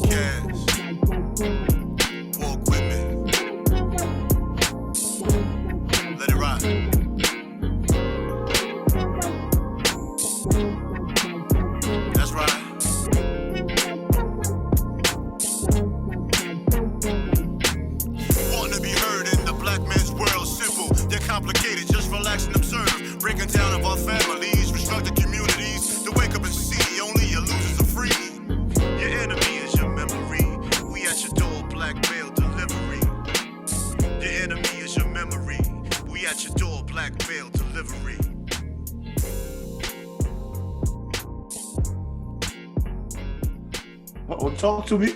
podcast. Walk with me. Let it ride. That's right. Wanting to be heard in the black man's world, simple, they're complicated, just relax and observe. Breaking down of our families, restructured communities, to wake up and see only your losers are free. Your enemy is your memory. We at your door, black mail delivery. Your enemy is your memory. We at your door, black mail delivery. Oh, talk to me.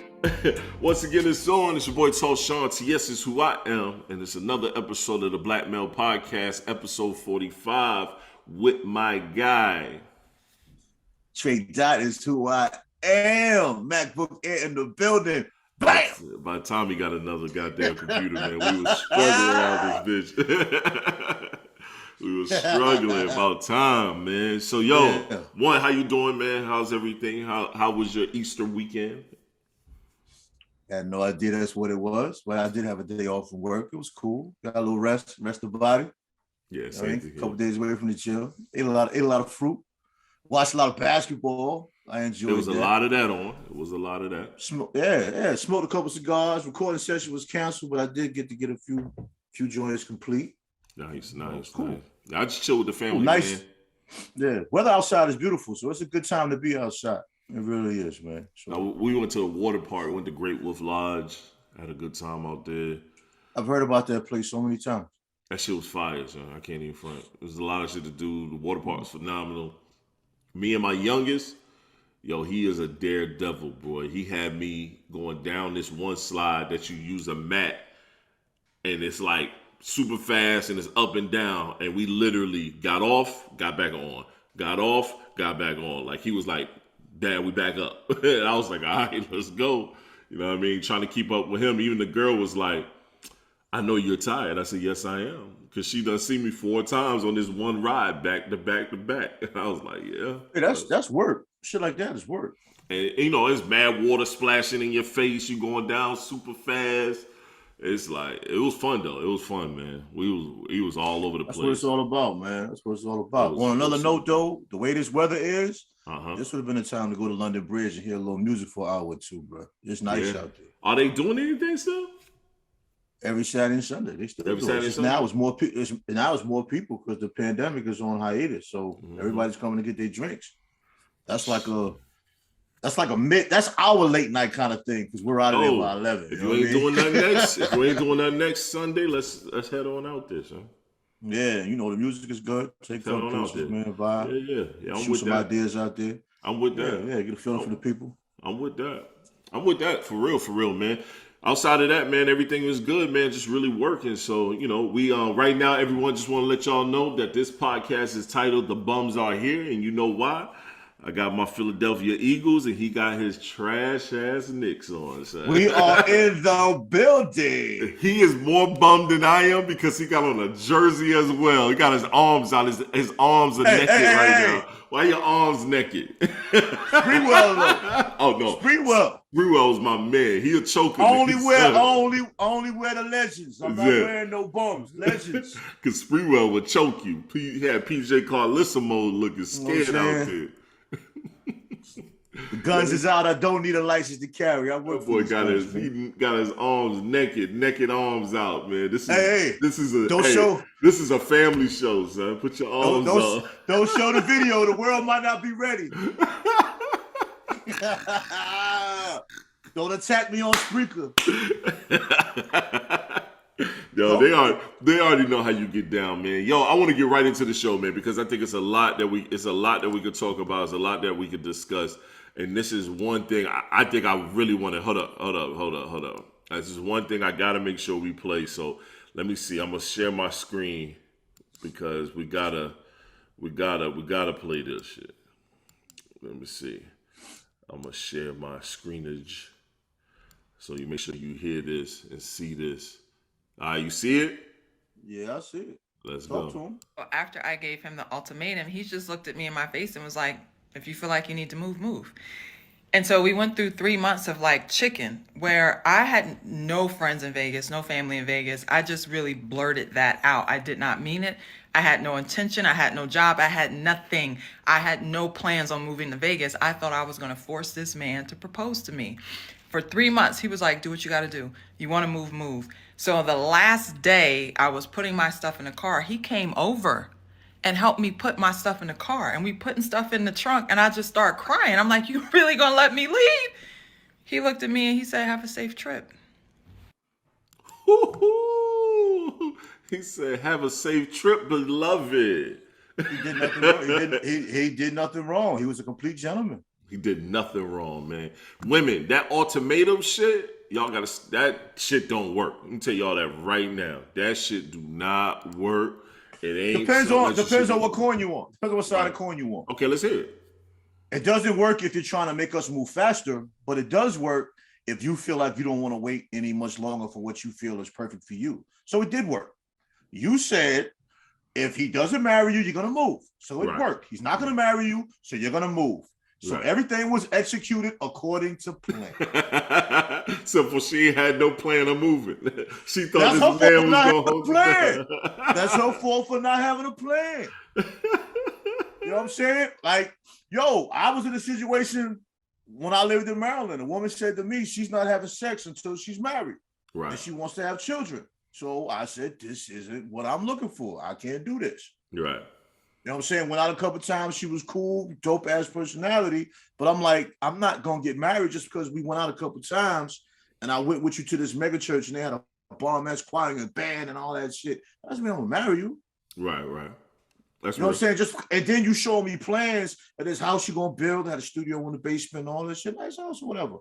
Once again, it's on. It's your boy TALLSHON. Yes, it's who I am. And it's another episode of the Black Male Podcast, episode 45, with my guy. Tre-Dot is who I am. MacBook Air in the building. Bam! By the time he got another goddamn computer, man, we was struggling around this bitch. We was struggling about time, man. So, one, how you doing, man? How's everything? How was your Easter weekend? I had no idea that's what it was, but I did have a day off from work. It was cool. Got a little rest the body. Yeah, A couple days away from the gym. Ate a lot of fruit. Watched a lot of basketball. I enjoyed it. There was a lot of that on. It was a lot of that. Smoked a couple cigars. Recording session was canceled, but I did get a few joints complete. Nice. Cool. Nice. I just chill with the family, nice. man. Yeah, weather outside is beautiful, so it's a good time to be outside. It really is, man. So, we went to the water park. Went to Great Wolf Lodge. Had a good time out there. I've heard about that place so many times. That shit was fire, son. I can't even front. There's a lot of shit to do. The water park was phenomenal. Me and my youngest, he is a daredevil, boy. He had me going down this one slide that you use a mat, and it's like super fast and it's up and down. And we literally got off, got back on. Got off, got back on. Like, he was like, Dad, we back up. And I was like, all right, let's go. You know what I mean? Trying to keep up with him. Even the girl was like, I know you're tired. I said, yes, I am. Because she done seen me 4 times on this one ride, back to back to back. And I was like, yeah. Hey, that's work. Shit like that is work. And, it's mad water splashing in your face. You going down super fast. It's like, it was fun, though. It was fun, man. He was all over the place. That's what it's all about, man. That's what it's all about. On another note, though, the way this weather is, this would have been a time to go to London Bridge and hear a little music for an hour or two, bro. It's nice out there. Are they doing anything still? Every Saturday and Sunday. They still Every do Saturday it. and Now it's more people because the pandemic is on hiatus. So everybody's coming to get their drinks. That's like that's our late night kind of thing because we're out of there by 11. If you ain't doing nothing next Sunday, let's head on out there, son. Yeah, the music is good. Take fun pictures, man. Vibe. Yeah. Shoot some ideas out there. I'm with that. Yeah, get a feeling for the people. I'm with that. For real, man. Outside of that, man, everything was good, man. Just really working. So, we right now, everyone, just want to let y'all know that this podcast is titled "The Bums Are Here," and you know why? I got my Philadelphia Eagles, and he got his trash ass Knicks on. So. We are in the building. He is more bummed than I am because he got on a jersey as well. He got his arms out. His arms are naked right now. Why your arms naked? Sprewell, though. Oh no, Sprewell's my man. He'll choke him. Only wear the legends. I'm not wearing no bums. Legends. Because Sprewell would choke you. He had PJ Carlissimo looking scared out there. The guns is out. I don't need a license to carry. I work for he got his arms naked arms out, man. This is a family show, son. Put your arms up. Don't show the video. The world might not be ready. Don't attack me on Spreaker. They already know how you get down, man. I want to get right into the show, man, because I think it's a lot that we could talk about. It's a lot that we could discuss. And this is one thing I think I really want to hold up. This is one thing I gotta make sure we play. So let me see. I'm gonna share my screen because we gotta play this shit. Let me see. I'm gonna share my screenage so you make sure you hear this and see this. You see it? Yeah, I see it. Let's Talk go. to him. Well, after I gave him the ultimatum, he just looked at me in my face and was like, if you feel like you need to move, move. And so we went through 3 months of like chicken, where I had no friends in Vegas, no family in Vegas. I just really blurted that out. I did not mean it. I had no intention. I had no job. I had nothing. I had no plans on moving to Vegas. I thought I was going to force this man to propose to me. For 3 months, he was like, do what you got to do. You want to move, move. So the last day I was putting my stuff in the car, he came over and helped me put my stuff in the car. And we putting stuff in the trunk, and I just started crying. I'm like, you really gonna let me leave? He looked at me and he said, have a safe trip. He said, have a safe trip, beloved. He did nothing wrong. He did nothing wrong. He was a complete gentleman. He did nothing wrong, man. Women, that ultimatum shit, y'all gotta, that shit don't work. Let me tell y'all that right now. That shit do not work. It ain't. Depends on what coin you want. Depends on what side of coin you want. Okay, let's hear it. It doesn't work if you're trying to make us move faster, but it does work if you feel like you don't want to wait any much longer for what you feel is perfect for you. So it did work. You said if he doesn't marry you, you're gonna move. So it worked. He's not gonna marry you, so you're gonna move. So everything was executed according to plan. So she had no plan of moving. She thought this man was going to hold plan. That's her fault for not having a plan. You know what I'm saying? Like, yo, I was in a situation when I lived in Maryland. A woman said to me, she's not having sex until she's married. Right. And she wants to have children. So I said, this isn't what I'm looking for. I can't do this. Right. You know what I'm saying? Went out a couple of times. She was cool, dope ass personality. But I'm like, I'm not going to get married just because we went out a couple of times and I went with you to this mega church and they had a bomb ass choir and band and all that shit. That doesn't mean I'm going to marry you. Right, right. That's you know what I'm saying? Just and then you show me plans of this house you're going to build, had a studio in the basement and all this shit. Nice house or whatever.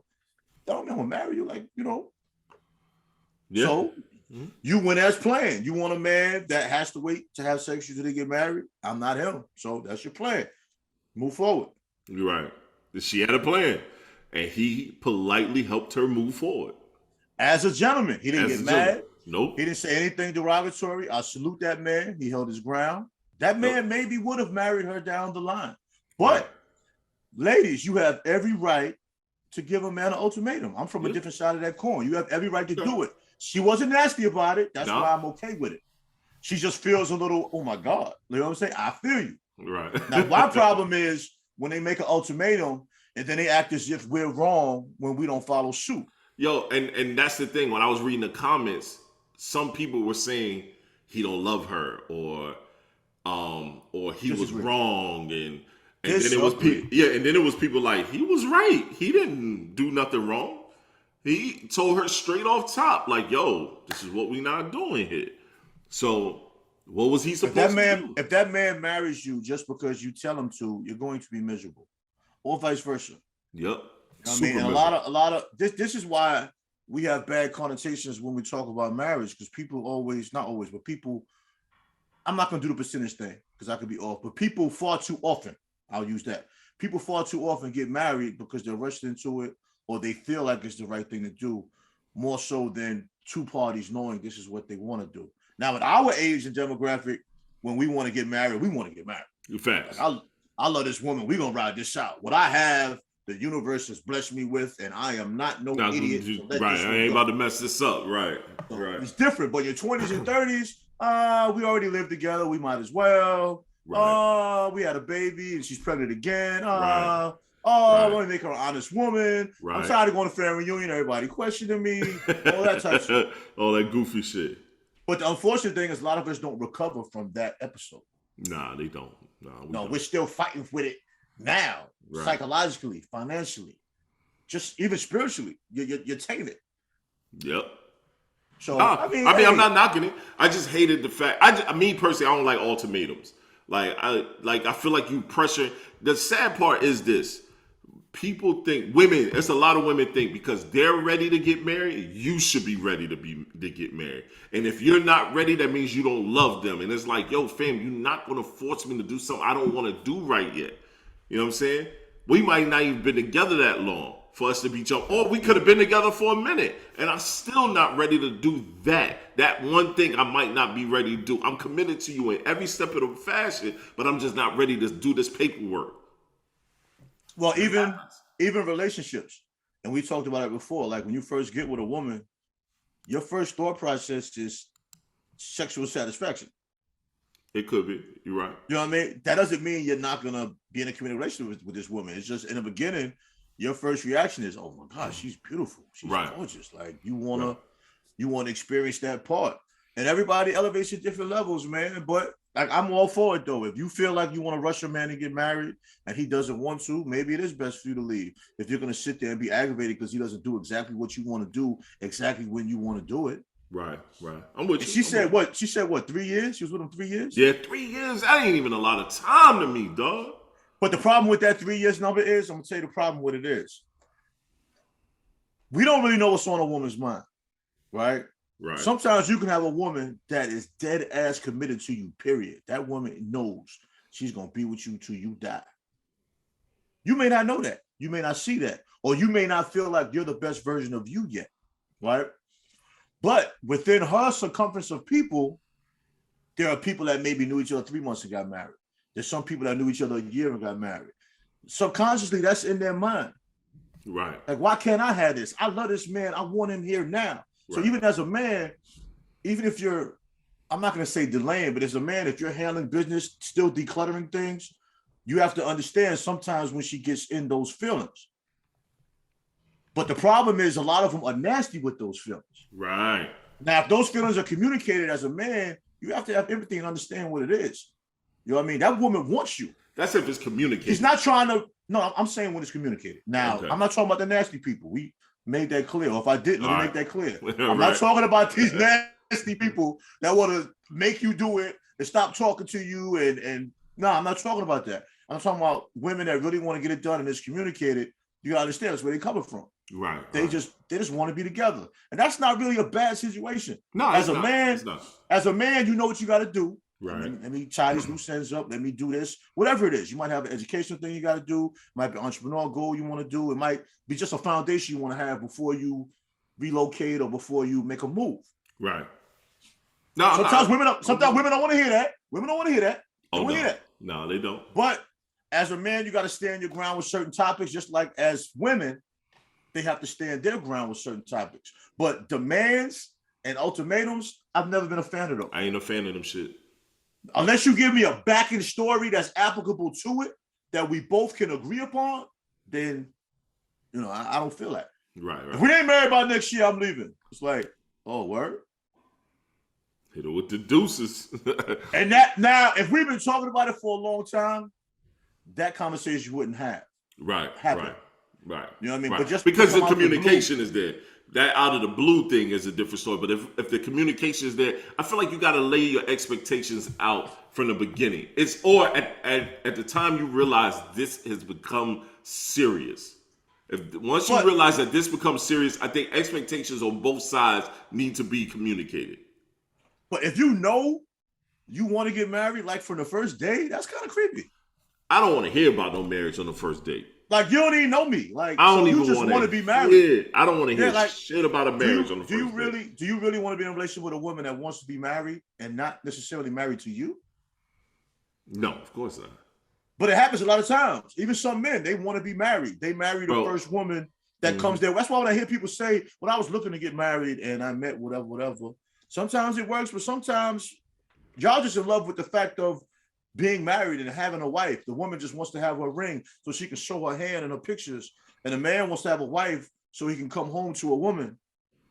That don't mean I'm going to marry you. Like, you know. Yeah. So you went as planned. You want a man that has to wait to have sex until they get married. I'm not him. So that's your plan. Move forward. You're right. She had a plan. And he politely helped her move forward. As a gentleman. He didn't get mad. Nope. He didn't say anything derogatory. I salute that man. He held his ground. That man maybe would have married her down the line. But ladies, you have every right to give a man an ultimatum. I'm from a different side of that coin. You have every right to do it. She wasn't nasty about it. That's why I'm okay with it. She just feels a little, oh my God. You know what I'm saying? I feel you. Right. Now, my problem is when they make an ultimatum and then they act as if we're wrong when we don't follow suit. Yo, and that's the thing. When I was reading the comments, some people were saying he don't love her or he was wrong and then it was people, and then it was people like he was right. He didn't do nothing wrong. He told her straight off top, like, yo, this is what we not doing here. So what was he supposed to do? If that man marries you just because you tell him to, you're going to be miserable. Or vice versa. Yep. You know I mean, and a lot of this is why we have bad connotations when we talk about marriage, because people always, not always, but people, I'm not gonna do the percentage thing because I could be off, but people far too often, I'll use that. People far too often get married because they're rushed into it or they feel like it's the right thing to do, more so than two parties knowing this is what they want to do. Now, at our age and demographic, when we want to get married, we want to get married. You fast. Like, I love this woman. We're gonna ride this out. What I have, the universe has blessed me with, and I am not no idiot. Right, I ain't about to mess this up. Right, so right. It's different, but your 20s and 30s, we already lived together. We might as well. Right. We had a baby, and she's pregnant again. I want to make her an honest woman. Right. I'm tired of going to family reunion. Everybody questioning me. All that type of shit. All that goofy shit. But the unfortunate thing is a lot of us don't recover from that episode. Nah, they don't. No, we're still fighting with it now, psychologically, financially, just even spiritually. You're tainted. Yep. So I mean, I'm not knocking it. I just hated the fact. Me personally, I don't like ultimatums. I feel like you pressure. The sad part is this: people think women. It's a lot of women think because they're ready to get married, you should be ready to get married. And if you're not ready, that means you don't love them. And it's like, yo, fam, you're not gonna force me to do something I don't want to do right yet. You know what I'm saying? We might not even been together that long for us to be jumped. Or we could have been together for a minute, and I'm still not ready to do that. That one thing I might not be ready to do. I'm committed to you in every step of the fashion, but I'm just not ready to do this paperwork. Well, even even relationships, and we talked about it before. Like when you first get with a woman, your first thought process is sexual satisfaction. It could be. You're right. You know what I mean? That doesn't mean you're not gonna be in a committed relationship with this woman. It's just in the beginning, your first reaction is, "Oh my God, she's beautiful. She's gorgeous." Like you wanna experience that part. And everybody elevates at different levels, man. But like I'm all for it though. If you feel like you want to rush a man to get married and he doesn't want to, maybe it is best for you to leave. If you're gonna sit there and be aggravated because he doesn't do exactly what you want to do, exactly when you want to do it. Right. I'm with you. She said what? She said what? 3 years? She was with him 3 years? Yeah, 3 years. That ain't even a lot of time to me, dog. But the problem with that 3 years number is, I'm gonna tell you the problem with it is. We don't really know what's on a woman's mind, right? Right. Sometimes you can have a woman that is dead ass committed to you, period. That woman knows she's going to be with you till you die. You may not know that. You may not see that. Or you may not feel like you're the best version of you yet, right? But within her circumference of people, there are people that maybe knew each other 3 months and got married. There's some people that knew each other a year and got married. Subconsciously, that's in their mind. Right. Like, why can't I have this? I love this man. I want him here now. So even as a man, even if you're, I'm not going to say delaying, but as a man, if you're handling business, still decluttering things, you have to understand sometimes when she gets in those feelings. But the problem is a lot of them are nasty with those feelings. Right. Now, if those feelings are communicated as a man, you have to have empathy and understand what it is. You know what I mean? That woman wants you. That's if it's communicated. She's not trying to, no, I'm saying when it's communicated. Now, I'm not talking about the nasty people. We made that clear. Or if I didn't, let me make that clear. I'm not talking about these nasty people that want to make you do it and stop talking to you. And no, I'm not talking about that. I'm talking about women that really want to get it done and it's communicated. You gotta understand that's where they're coming from. Right. They just want to be together. And that's not really a bad situation. No, as a man, you know what you got to do. Right. Let me tie these loose ends up. Let me do this. Whatever it is. You might have an educational thing you got to do. It might be an entrepreneurial goal you want to do. It might be just a foundation you want to have before you relocate or before you make a move. Right. No, sometimes women don't want to hear that. Women don't want to hear that. They don't want to hear that. No, they don't. But as a man, you got to stand your ground with certain topics, just like as women, they have to stand their ground with certain topics. But demands and ultimatums, I've never been a fan of those. I ain't a fan of them shit. Unless you give me a backing story that's applicable to it, that we both can agree upon, then, I don't feel that. Right. If we ain't married by next year, I'm leaving. It's like, oh, word? Hit it with the deuces. And that, now, if we've been talking about it for a long time, that conversation wouldn't have. Right. You know what I mean? Right. But just because the communication is there. That out of the blue thing is a different story. But if the communication is there, I feel like you got to lay your expectations out from the beginning. At the time you realize this has become serious. Once you realize that this becomes serious, I think expectations on both sides need to be communicated. But if you know you want to get married, like from the first day, that's kind of creepy. I don't want to hear about no marriage on the first date. Like, you don't even know me. Like, I don't so even you just want to be married. I don't want to hear shit about a marriage on the first date. Do you really want to be in a relationship with a woman that wants to be married and not necessarily married to you? No, of course not. But it happens a lot of times. Even some men, they want to be married. They marry the first woman that comes there. That's why when I hear people say, when I was looking to get married and I met whatever, sometimes it works, but sometimes y'all just in love with the fact of being married and having a wife. The woman just wants to have her ring so she can show her hand in her pictures. And the man wants to have a wife so he can come home to a woman.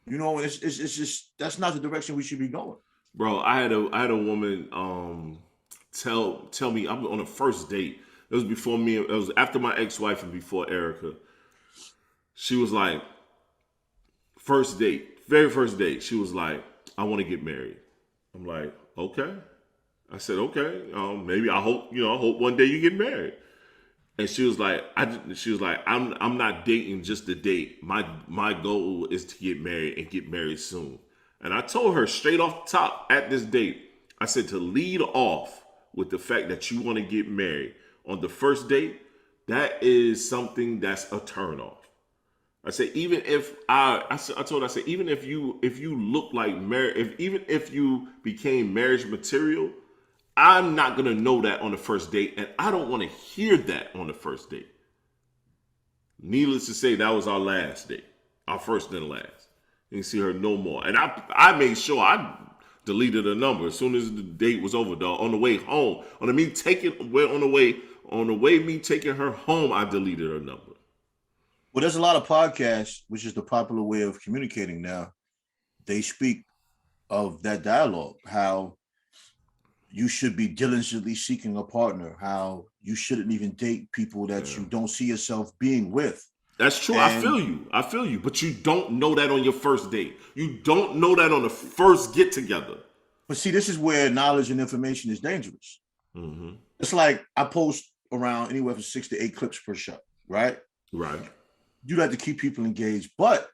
And it's just, that's not the direction we should be going. Bro, I had a woman tell me, I'm on a first date. It was before me. It was after my ex-wife and before Erica. She was like, very first date. She was like, I want to get married. I'm like, okay. I said, okay, maybe I hope one day you get married. And she was like, I'm not dating just to date. My goal is to get married and get married soon. And I told her straight off the top at this date, I said, to lead off with the fact that you want to get married on the first date, that is something that's a turnoff. I said, even if I told her, even if you look like marriage, even if you became marriage material, I'm not going to know that on the first date, and I don't want to hear that on the first date. Needless to say, that was our last date. Our first and last. Didn't see her no more. And I made sure I deleted her number as soon as the date was over, dog. On the way home. On the way me taking her home, I deleted her number. Well, there's a lot of podcasts, which is the popular way of communicating now. They speak of that dialogue, how you should be diligently seeking a partner, how you shouldn't even date people that you don't see yourself being with. That's true. And I feel you. But you don't know that on your first date. You don't know that on the first get together. But see, this is where knowledge and information is dangerous. Mm-hmm. It's like I post around anywhere from 6 to 8 clips per show, right? Right. You like to keep people engaged. But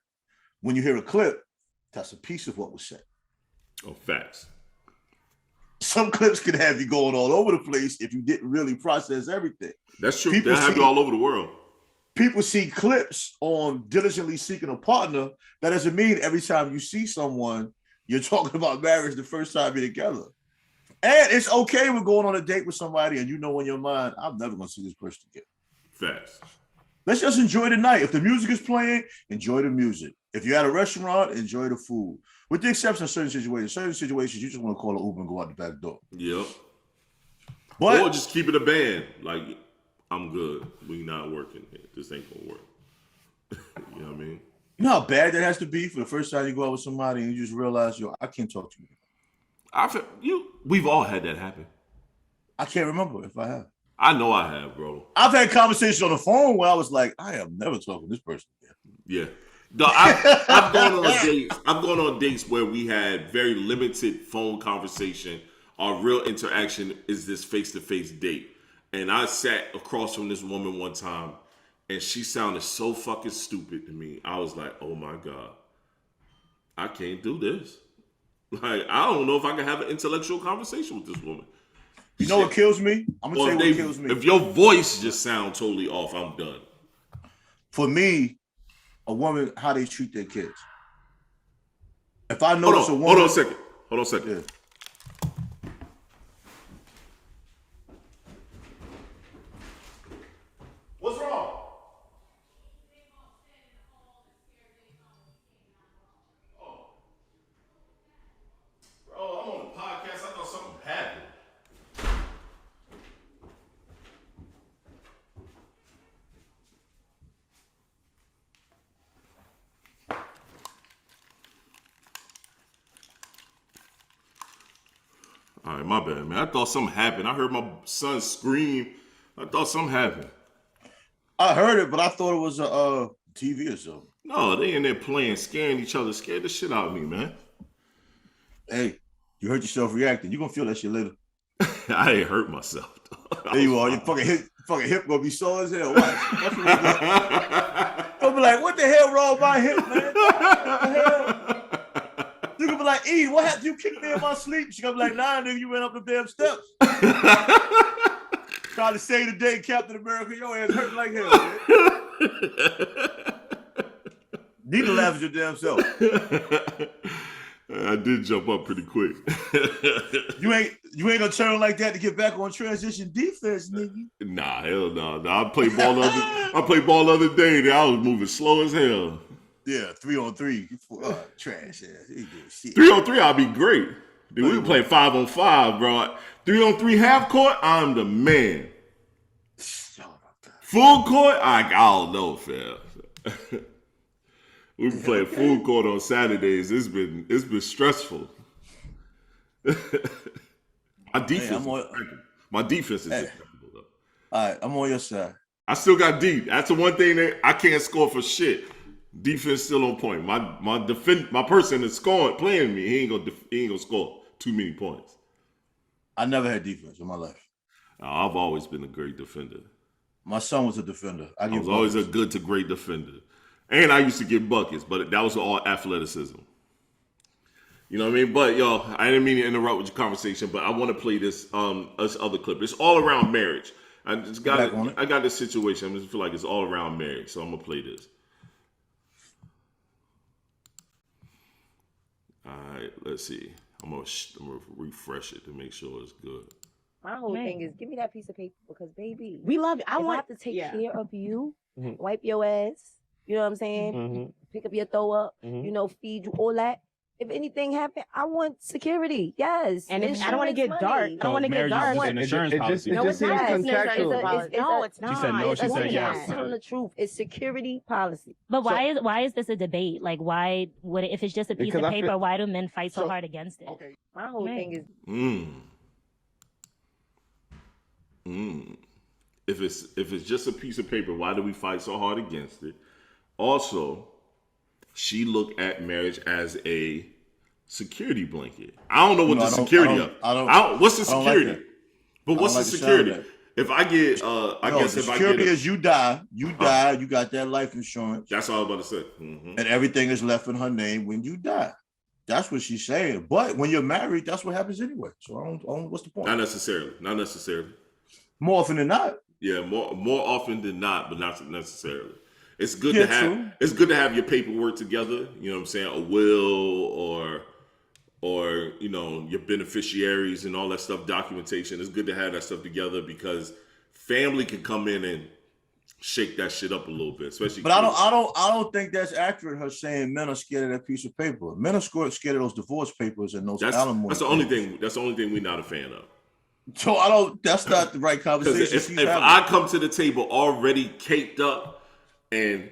when you hear a clip, that's a piece of what was said. Oh, facts. Some clips could have you going all over the place if you didn't really process everything. That's true. They have you all over the world. People see clips on diligently seeking a partner. That doesn't mean every time you see someone, you're talking about marriage the first time you're together. And it's okay with going on a date with somebody and you know in your mind, I'm never going to see this person again. Facts. Let's just enjoy the night. If the music is playing, enjoy the music. If you're at a restaurant, enjoy the food. With the exception of certain situations. Certain situations, you just want to call an Uber and go out the back door. Yep. But, or just keep it a band. Like, I'm good. We not working. This ain't gonna work. You know what I mean? You know how bad that has to be for the first time you go out with somebody and you just realize, yo, I can't talk to you. We've all had that happen. I can't remember if I have. I know I have, bro. I've had conversations on the phone where I was like, I am never talking to this person again. Yeah. No, I've gone on dates. I've gone on dates where we had very limited phone conversation. Our real interaction is this face-to-face date. And I sat across from this woman one time, and she sounded so fucking stupid to me. I was like, oh my God, I can't do this. Like, I don't know if I can have an intellectual conversation with this woman. You know what kills me? I'm going to tell you what kills me. If your voice just sounds totally off, I'm done. For me, a woman, how they treat their kids. If I notice a woman... Hold on a second. Yeah. What's wrong? Oh. Bro, I'm on the podcast. I thought something happened. All right, my bad, man. I thought something happened. I heard my son scream. I thought something happened. I heard it, but I thought it was a TV or something. No, they in there playing, scaring each other. Scared the shit out of me, man. Hey, you hurt yourself reacting. You're going to feel that shit later. I ain't hurt myself. There you are. Your fucking hip going to be sore as hell. Watch. Gonna be like, what the hell wrong with my hip, man? What the hell? You gonna be like, E, what happened? You kicked me in my sleep. She gonna be like, nah, nigga, you went up the damn steps. Trying to save the day, Captain America. Your ass hurting like hell, man. Need to laugh at your damn self. I did jump up pretty quick. You ain't gonna turn like that to get back on transition defense, nigga. Nah, hell no. Nah. I played ball the other day. I was moving slow as hell. Yeah, 3-on-3. Trash ass. 3-on-3, I'll be great. Dude, we were playing 5-on-5, bro. 3-on-3 half court, I'm the man. Full court, I don't know, fam. We've been playing full court on Saturdays. It's been stressful. My defense is impeccable, though. All right, I'm on your side. I still got deep. That's the one thing that I can't score for shit. Defense still on point. My person that's playing me, he ain't gonna score too many points. I never had defense in my life. I've always been a great defender. My son was a defender. I was always a good to great defender. And I used to get buckets, but that was all athleticism. You know what I mean? But, yo, I didn't mean to interrupt with your conversation, but I want to play this other clip. It's all around marriage. I got this situation. I just feel like it's all around marriage, so I'm going to play this. All right, let's see. I'm gonna refresh it to make sure it's good. My whole thing is give me that piece of paper because, baby, we love it. I have to take care of you, wipe your ass, you know what I'm saying? Pick up your throw up, you know, feed you, all that. If anything happened, I want security. Yes. And if I don't want to get dark, I don't want to get dark. It's an insurance policy. No, it's not. Contractual. No, it's not. She said no. She said yes. Tell the truth. It's security policy. But why is this a debate? Like, why would it, if it's just a piece of paper, why do men fight so hard against it? Okay. My whole thing is. If it's just a piece of paper, why do we fight so hard against it? Also, she looked at marriage as a security blanket. I don't know what the security of. What's the security? Like but what's the security? If I get, the security is you die, you got that life insurance. That's all I was about to say. And everything is left in her name when you die. That's what she's saying. But when you're married, that's what happens anyway. So I don't what's the point? Not necessarily. More often than not. Yeah, more often than not, but not necessarily. It's good to have. True. It's good to have your paperwork together. You know what I'm saying? A will or you know your beneficiaries and all that stuff. Documentation. It's good to have that stuff together because family can come in and shake that shit up a little bit, especially. But I don't think that's accurate. Her saying men are scared of that piece of paper. Men are scared of those divorce papers and those alimony. That's the only thing. That's the only thing we're not a fan of. So that's not the right conversation. If I come to the table already caked up and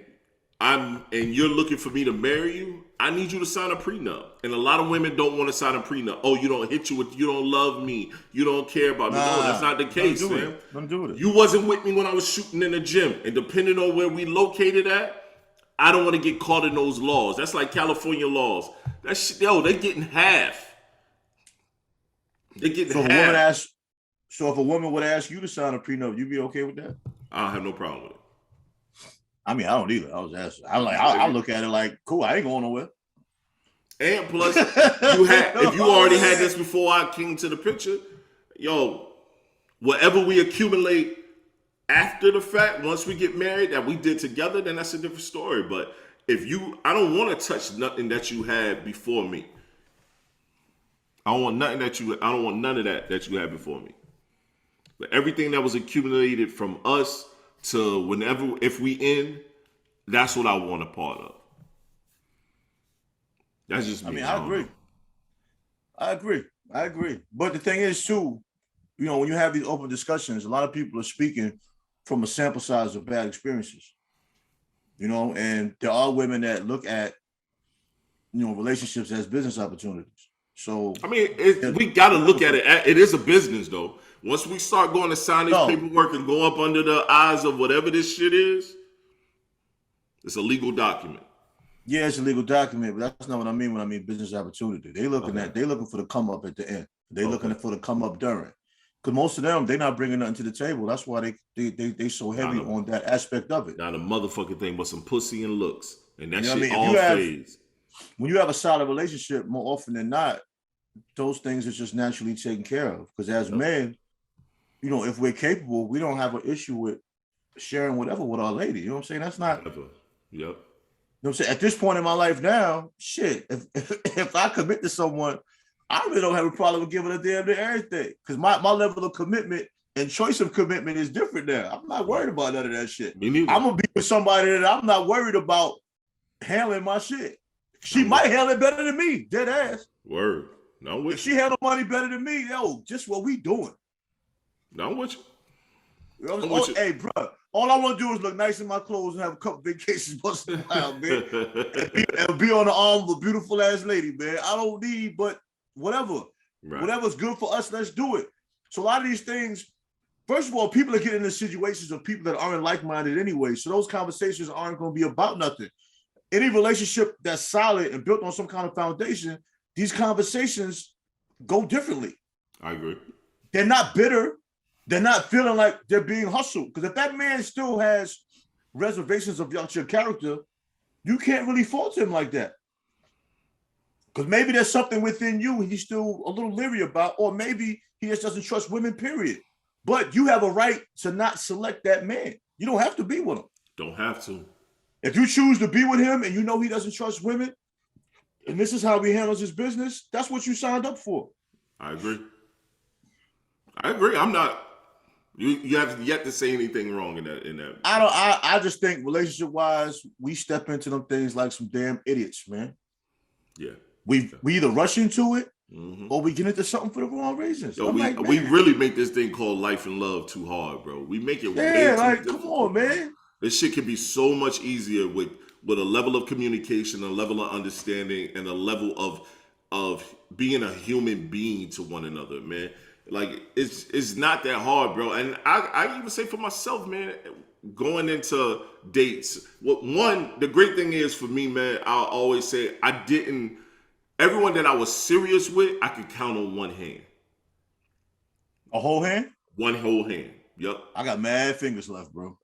you're looking for me to marry you, I need you to sign a prenup. And a lot of women don't want to sign a prenup. Oh, you don't you don't love me, you don't care about me. No, that's not the case, man. Don't do it. You wasn't with me when I was shooting in the gym. And depending on where we located at, I don't want to get caught in those laws. That's like California laws. That shit, they getting half. They getting half. So if a woman would ask you to sign a prenup, you'd be okay with that? I don't have no problem with it. I mean, I don't either. I was asking. I look at it like, cool, I ain't going nowhere. And plus, if you already had this before I came to the picture, whatever we accumulate after the fact, once we get married, that we did together, then that's a different story. But I don't want to touch nothing that you had before me. I don't want none of that you had before me. But everything that was accumulated from us to if we end, that's what I want a part of. That's just me. I mean, I agree. But the thing is, too, when you have these open discussions, a lot of people are speaking from a sample size of bad experiences. And there are women that look at, relationships as business opportunities. So I mean, we got to look at it. It is a business, though. Once we start going to sign this paperwork and go up under the eyes of whatever this shit is, it's a legal document. Yeah, it's a legal document, but that's not what I mean when I mean business opportunity. They looking for the come up at the end. They looking for the come up during. Because most of them, they're not bringing nothing to the table. That's why they so heavy on that aspect of it. Not a motherfucking thing, but some pussy and looks, and that shit all fades. When you have a solid relationship, more often than not, those things are just naturally taken care of. Because as men, if we're capable, we don't have an issue with sharing whatever with our lady. You know what I'm saying? That's not. Yep. You know what I'm saying? At this point in my life now, shit, if I commit to someone, I really don't have a problem with giving a damn to everything. Because my level of commitment and choice of commitment is different now. I'm not worried about none of that shit. Me neither. I'm going to be with somebody that I'm not worried about handling my shit. She might handle it better than me, dead ass. Word. No, if she handle money better than me, just what we doing. No, I'm with you. Hey, bro, all I want to do is look nice in my clothes and have a couple vacations once in a while, man. and be on the arm of a beautiful ass lady, man. I don't need, but whatever. Right. Whatever's good for us, let's do it. So a lot of these things, first of all, people are getting into situations of people that aren't like-minded anyway. So those conversations aren't going to be about nothing. Any relationship that's solid and built on some kind of foundation, these conversations go differently. I agree. They're not bitter. They're not feeling like they're being hustled. Because if that man still has reservations of your character, you can't really fault him like that. Because maybe there's something within you he's still a little leery about, or maybe he just doesn't trust women, period. But you have a right to not select that man. You don't have to be with him. Don't have to. If you choose to be with him and you know he doesn't trust women, and this is how he handles his business, that's what you signed up for. I agree. I agree. I'm not. You have yet to say anything wrong in that. I just think relationship wise, we step into them things like some damn idiots, man. Yeah. We either rush into it or we get into something for the wrong reasons. Yo, we really make this thing called life and love too hard, bro. We make it way too difficult. Come on, man. This shit could be so much easier with a level of communication, a level of understanding, and a level of being a human being to one another, man. Like it's not that hard, bro. And I even say for myself, man, going into dates. The great thing is for me, man, I'll always say everyone that I was serious with, I could count on one hand. A whole hand? One whole hand. Yep. I got mad fingers left, bro.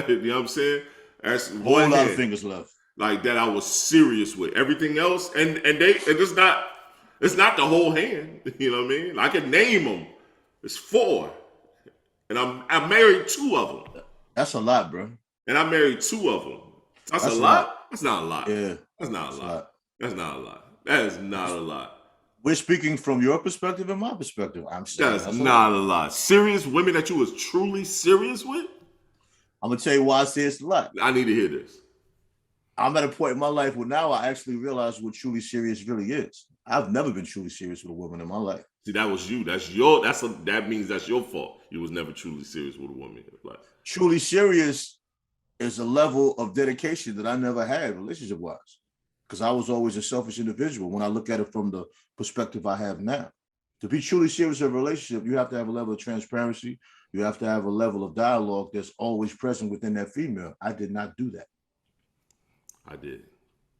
You know what I'm saying? That's a whole lot of fingers left. Like that I was serious with. Everything else, and it's not the whole hand. You know what I mean? I can name them. It's 4. And I married 2 of them. That's a lot, bro. And I married 2 of them. That's a lot? That's not a lot. Yeah. That's not a lot. That's not a lot. That is not a lot. We're speaking from your perspective and my perspective. I'm saying that's not a lot. Serious women that you was truly serious with? I'm gonna tell you why I say it's a lot. I need to hear this. I'm at a point in my life where now I actually realize what truly serious really is. I've never been truly serious with a woman in my life. See, that was you. That means that's your fault. You was never truly serious with a woman in your life. Truly serious is a level of dedication that I never had relationship-wise. Because I was always a selfish individual when I look at it from the perspective I have now. To be truly serious in a relationship, you have to have a level of transparency. You have to have a level of dialogue that's always present within that female. I did not do that. I did.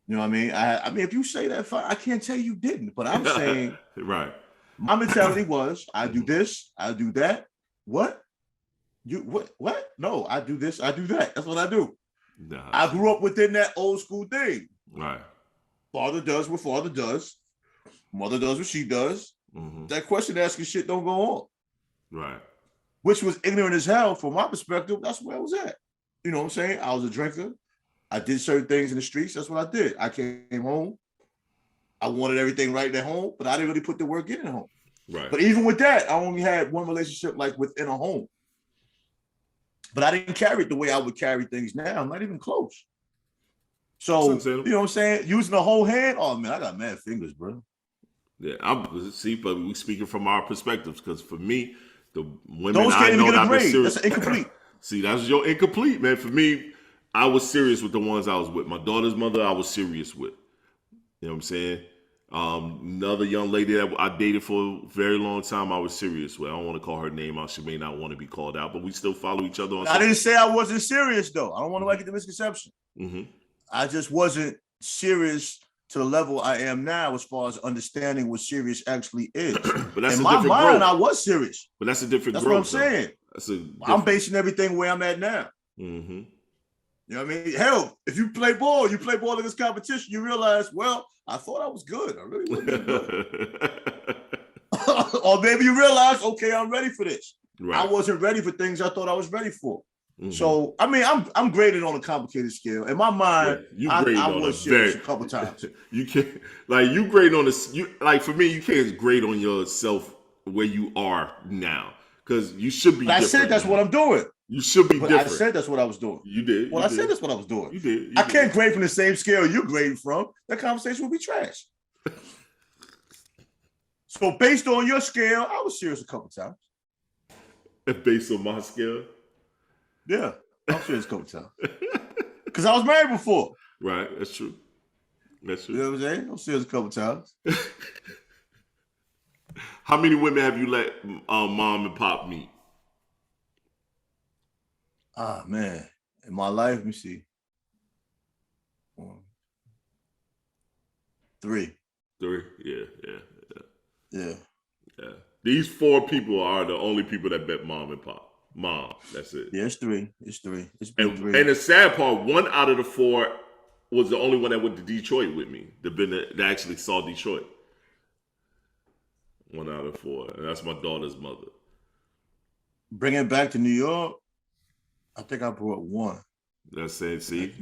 You know what I mean? I mean, if you say that, fine. I can't tell you didn't, but I'm saying right. My mentality was, I do this, I do that. What? What? No, I do this, I do that. That's what I do. Nah, I grew up within that old school thing. Right. Father does what father does. Mother does what she does. Mm-hmm. That question asking shit don't go on. Right. Which was ignorant as hell from my perspective. That's where I was at. You know what I'm saying? I was a drinker. I did certain things in the streets. That's what I did. I came home. I wanted everything right at home, but I didn't really put the work in at home. Right. But even with that, I only had one relationship like within a home. But I didn't carry it the way I would carry things now. I'm not even close. So, you know what I'm saying? Using the whole hand, oh man, I got mad fingers, bro. Yeah, but we speaking from our perspectives, because for me, the women those I know that I've been serious. That's incomplete. See, that's your incomplete, man. For me, I was serious with the ones I was with. My daughter's mother, I was serious with. You know what I'm saying? Another young lady that I dated for a very long time, I was serious with. I don't want to call her name out. She may not want to be called out, but we still follow each other on. I didn't say I wasn't serious, though. I don't want to get the misconception. Mm-hmm. I just wasn't serious to the level I am now as far as understanding what serious actually is. But that's in my mind, I was serious. But that's a different That's growth, what I'm saying. I'm basing everything where I'm at now. Mm-hmm. You know what I mean? Hell, if you play ball in this competition, you realize, well, I thought I was good. I really wasn't good. Or maybe you realize, okay, I'm ready for this. Right. I wasn't ready for things I thought I was ready for. Mm-hmm. So, I mean, I'm graded on a complicated scale. In my mind, I was serious a couple times. You can't, like, you grade on this. Like, for me, you can't grade on yourself where you are now, because you should be. But I said that's what I'm doing. You should be different. I said that's what I was doing. You did. Well, I said that's what I was doing. You did. I can't grade from the same scale you're grading from. That conversation would be trash. So based on your scale, I was serious a couple times. Based on my scale? Yeah, I was serious a couple times. Because I was married before. Right, that's true. That's true. You know what I'm saying? I was serious a couple times. How many women have you let mom and pop meet? Ah, man. In my life, let me see. 1, 3. 3? Yeah. These 4 people are the only people that bet mom and pop. Mom, that's it. Yeah, it's 3. It's been 3. And the sad part, 1 out of the 4 was the only one that went to Detroit with me. That actually saw Detroit. 1 out of 4. And that's my daughter's mother. Bringing it back to New York, I think I brought 1. That's it. See,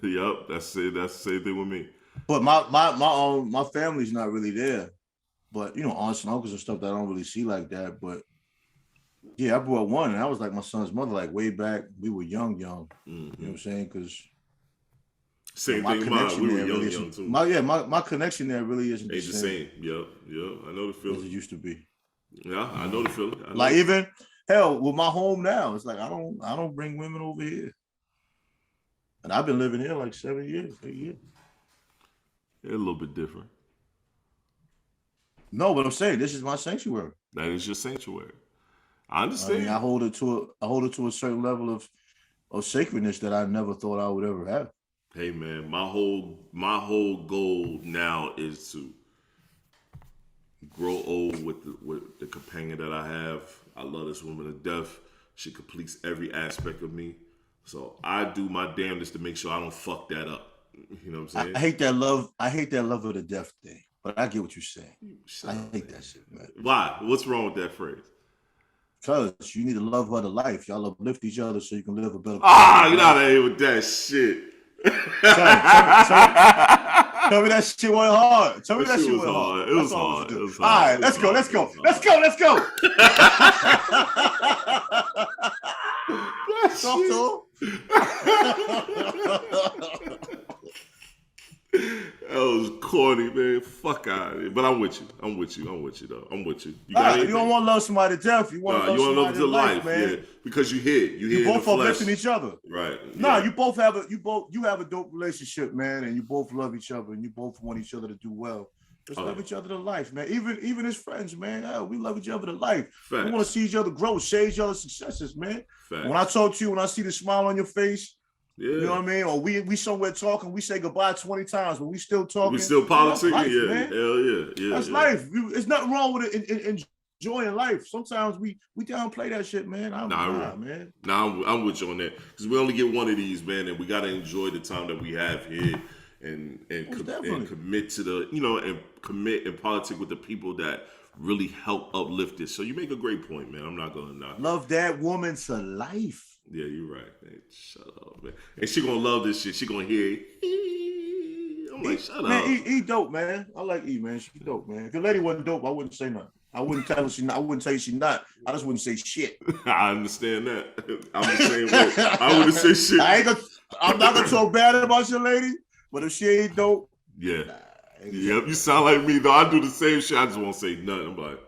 yep. That's it. That's the same thing with me. But my family's not really there. But you know, aunts and uncles and stuff that I don't really see like that. But Yeah, I brought one, and I was like my son's mother, like way back. We were young. You know what I'm saying? Because same my thing. Mine. We were really young too. My connection there really isn't Ain't the same. Yep. I know the feeling. as it used to be. Yeah, I know the feeling. Like even hell with my home now, it's like I don't bring women over here, and I've been living here like 7 years, 8 years. They're a little bit different. No, but I'm saying this is my sanctuary. That is your sanctuary. I understand. I mean, I hold it to a certain level of sacredness that I never thought I would ever have. Hey man, my whole goal now is to grow old with the companion that I have. I love this woman to death. She completes every aspect of me. So I do my damnedest to make sure I don't fuck that up. You know what I'm saying? I hate that love of the death thing. But I get what you're saying. I hate that shit, man. Why? What's wrong with that phrase? Because you need to love her to life. Y'all uplift each other so you can live a better life. You're not out here with that shit. Tell me that shit went hard. Tell me that shit went hard. hard. It was hard. All right, let's go. Let's go. That was corny, man. Fuck out of here. But I'm with you. I'm with you though. I'm with you. You don't want to love somebody to death. You want to love somebody to life, man. Yeah, because you hit. You both uplifting each other. Right. Nah, you have a dope relationship, man, and you both love each other, and you both want each other to do well. Just love each other to life, man. Even as friends, man. We love each other to life. Facts. We want to see each other grow, share each other's successes, man. Facts. When I talk to you, when I see the smile on your face, you know what I mean? Or we somewhere talking, we say goodbye 20 times, but we still talking. We still politicking, man. Hell yeah. That's life. There's nothing wrong with it. Enjoying life. Sometimes we downplay that shit, man. Man. I'm with you on that because we only get one of these, man, and we gotta enjoy the time that we have here and commit to the and commit and politic with the people that really help uplift it. So you make a great point, man. I'm not gonna knock. Love that woman to life. Yeah, you're right, man. Shut up, man. And she gonna love this shit. She gonna hear it. I'm like, shut up. Man, E dope, man. I like E, man. She dope, man. If the lady wasn't dope, I wouldn't say nothing. I wouldn't tell her I wouldn't tell you she's not. I just wouldn't say shit. I understand that. I'm the same way. I wouldn't say shit. I'm not gonna talk bad about your lady, but if she ain't dope, yeah. Yep, you sound like me though. I do the same shit. I just won't say nothing. I'm like,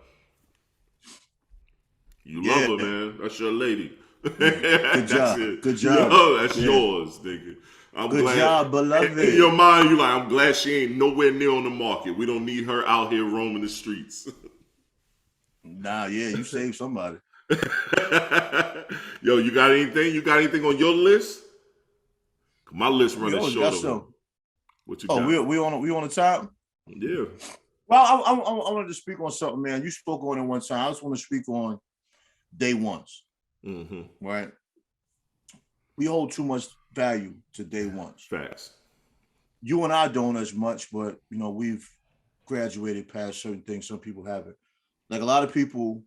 you love her, man. That's your lady. Good job. Good job. That's yours, nigga. I'm Good glad. job, beloved. In your mind, you like, I'm glad she ain't nowhere near on the market. We don't need her out here roaming the streets. Nah, yeah, you saved somebody. Yo, you got anything? You got anything on your list? My list running short. What you got? Oh, we on the top? Yeah. Well, I wanted to speak on something, man. You spoke on it one time. I just want to speak on day ones. Mm-hmm. Right? We hold too much value to day ones. Facts. You and I don't as much, but we've graduated past certain things. Some people haven't. Like a lot of people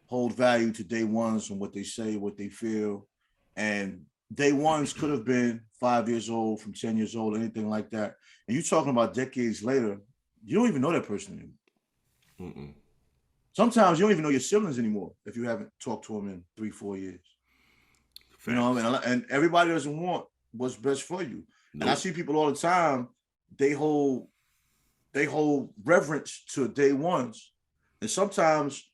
hold value to day ones and what they say, what they feel. And day ones could have been 5 years old, from 10 years old, anything like that. And you're talking about decades later, you don't even know that person anymore. Mm-mm. Sometimes you don't even know your siblings anymore if you haven't talked to them in 3-4 years. Facts. You know what I mean? And everybody doesn't want what's best for you. Nope. And I see people all the time, they hold reverence to day ones. And sometimes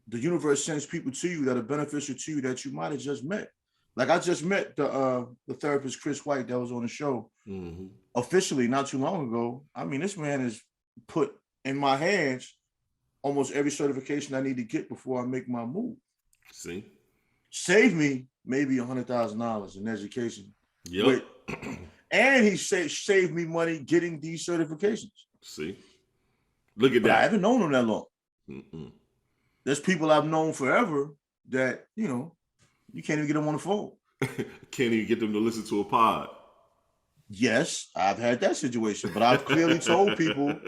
the universe sends people to you that are beneficial to you that you might have just met. Like I just met the therapist Chris White that was on the show officially not too long ago. I mean, this man has put in my hands almost every certification I need to get before I make my move. See? Save me maybe $100,000 in education. Yep. And he saved me money getting these certifications. See? Look at that. I haven't known him that long. Mm-mm. There's people I've known forever that, you can't even get them on the phone. Can't even get them to listen to a pod. Yes, I've had that situation, but I've clearly told people,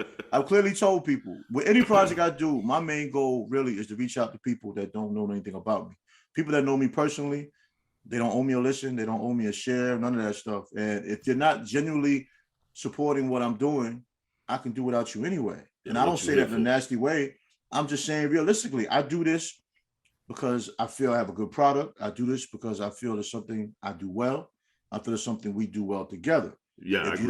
with any project I do, my main goal really is to reach out to people that don't know anything about me. People that know me personally, they don't owe me a listen, they don't owe me a share, none of that stuff. And if you're not genuinely supporting what I'm doing, I can do without you anyway. And I don't say that in a nasty way. I'm just saying realistically, I do this because I feel I have a good product. I do this because I feel there's something I do well. I feel there's something we do well together. Yeah, if you